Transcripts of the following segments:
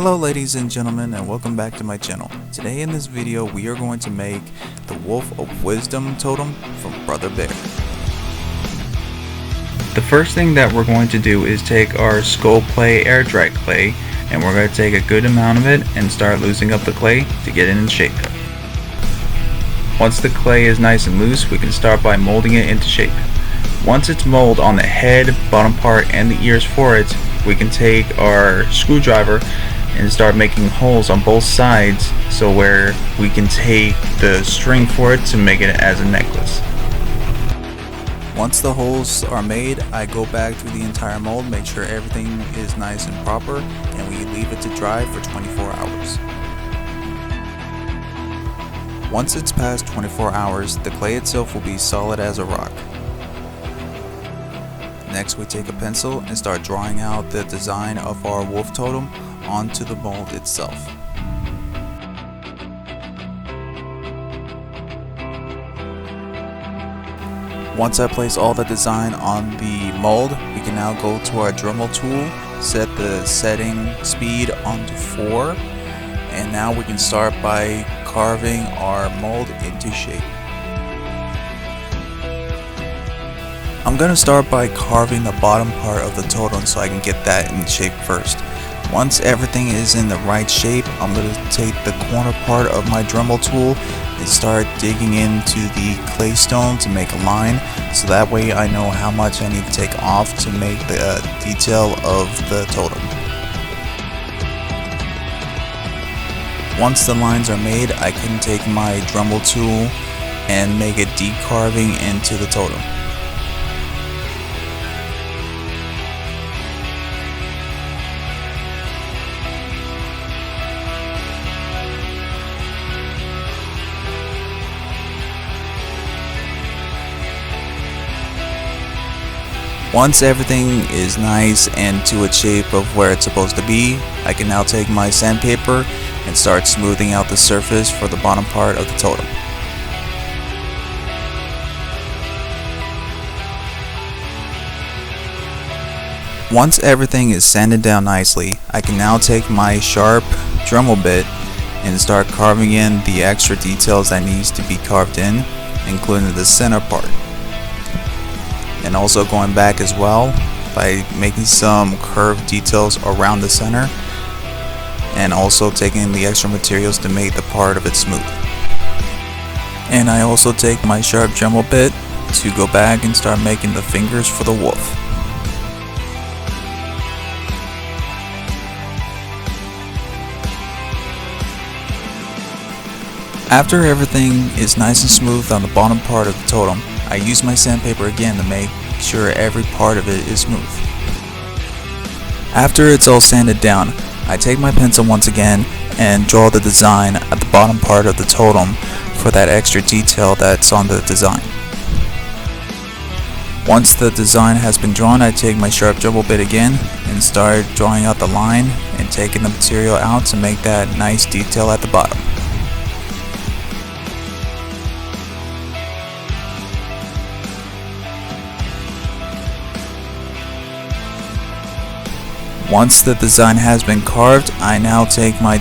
Hello ladies and gentlemen, and welcome back to my channel. Today in this video we are going to make the Wolf of Wisdom totem from Brother Bear. The first thing that we're going to do is take our Scupley Air Dry Clay, and we're going to take a good amount of it and start loosening up the clay to get it in shape. Once the clay is nice and loose, we can start by molding it into shape. Once it's molded on the head, bottom part, and the ears for it, we can take our screwdriver and start making holes on both sides so where we can take the string for it to make it as a necklace. Once the holes are made, I go back through the entire mold, make sure everything is nice and proper, and we leave it to dry for 24 hours. Once it's past 24 hours, the clay itself will be solid as a rock. Next we take a pencil and start drawing out the design of our wolf totem onto the mold itself. Once I place all the design on the mold, we can now go to our Dermal Tool, set the setting speed onto 4, and now we can start by carving our mold into shape. I'm going to start by carving the bottom part of the totem so I can get that in shape first. Once everything is in the right shape, I'm going to take the corner part of my Dermal Tool and start digging into the clay stone to make a line, so that way I know how much I need to take off to make the detail of the totem. Once the lines are made, I can take my Dermal Tool and make a deep carving into the totem. Once everything is nice and to a shape of where it's supposed to be, I can now take my sandpaper and start smoothing out the surface for the bottom part of the totem. Once everything is sanded down nicely, I can now take my sharp Dremel bit and start carving in the extra details that needs to be carved in, including the center part. And also going back as well by making some curved details around the center, and also taking the extra materials to make the part of it smooth. And I also take my sharp Dremel bit to go back and start making the fingers for the wolf. After everything is nice and smooth on the bottom part of the totem, I use my sandpaper again to make sure every part of it is smooth. After it's all sanded down, I take my pencil once again and draw the design at the bottom part of the totem for that extra detail that's on the design. Once the design has been drawn, I take my sharp Dremel bit again and start drawing out the line and taking the material out to make that nice detail at the bottom. Once the design has been carved, I now take my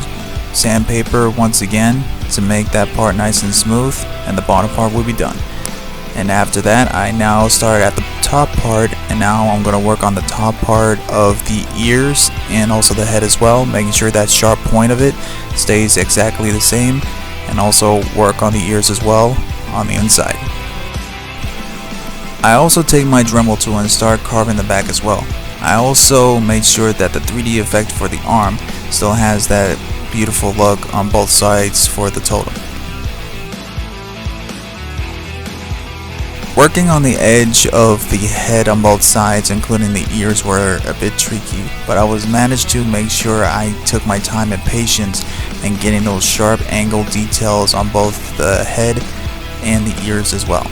sandpaper once again to make that part nice and smooth, and the bottom part will be done. And after that, I now start at the top part, and now I'm going to work on the top part of the ears and also the head as well, making sure that sharp point of it stays exactly the same, and also work on the ears as well on the inside. I also take my Dremel tool and start carving the back as well. I also made sure that the 3D effect for the arm still has that beautiful look on both sides for the totem. Working on the edge of the head on both sides, including the ears, were a bit tricky, but I managed to make sure I took my time and patience in getting those sharp angle details on both the head and the ears as well.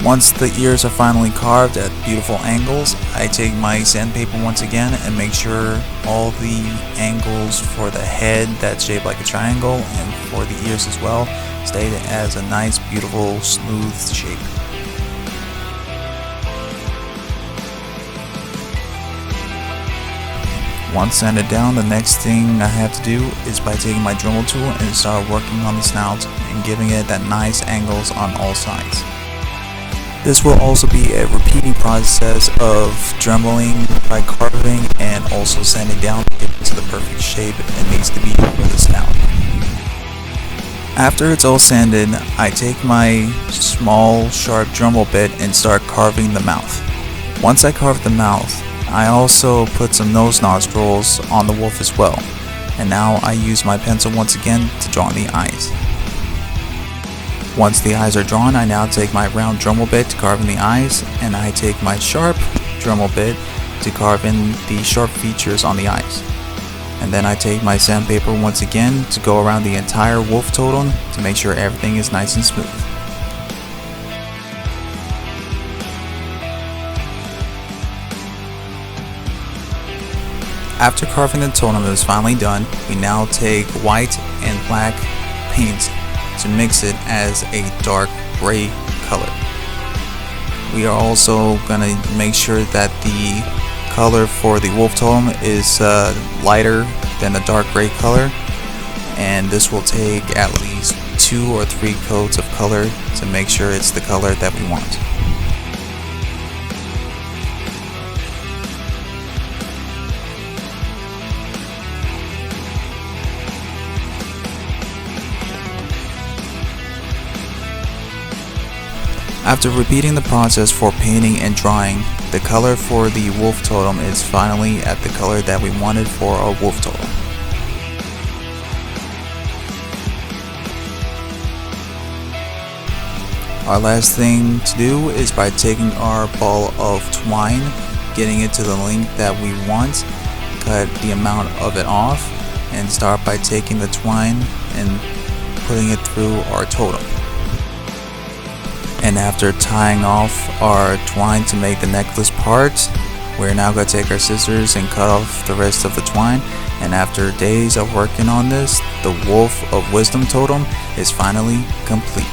Once the ears are finally carved at beautiful angles, I take my sandpaper once again and make sure all the angles for the head that's shaped like a triangle and for the ears as well stay as a nice, beautiful, smooth shape. Once sanded down, the next thing I have to do is by taking my Dermal Tool and start working on the snout and giving it that nice angles on all sides. This will also be a repeating process of dremeling by carving and also sanding down to get it to the perfect shape it needs to be for the snout. After it's all sanded, I take my small sharp Dremel bit and start carving the mouth. Once I carve the mouth, I also put some nose nostrils on the wolf as well, and now I use my pencil once again to draw in the eyes. Once the eyes are drawn, I now take my round Dremel bit to carve in the eyes, and I take my sharp Dremel bit to carve in the sharp features on the eyes. And then I take my sandpaper once again to go around the entire wolf totem to make sure everything is nice and smooth. After carving the totem is finally done, we now take white and black paint to mix it as a dark gray color. We are also going to make sure that the color for the wolf totem is lighter than the dark gray color, and this will take at least 2 or 3 coats of color to make sure it's the color that we want. After repeating the process for painting and drying, the color for the wolf totem is finally at the color that we wanted for our wolf totem. Our last thing to do is by taking our ball of twine, getting it to the length that we want, cut the amount of it off, and start by taking the twine and putting it through our totem. And after tying off our twine to make the necklace part, we're now going to take our scissors and cut off the rest of the twine. And after days of working on this, the Wolf of Wisdom totem is finally complete.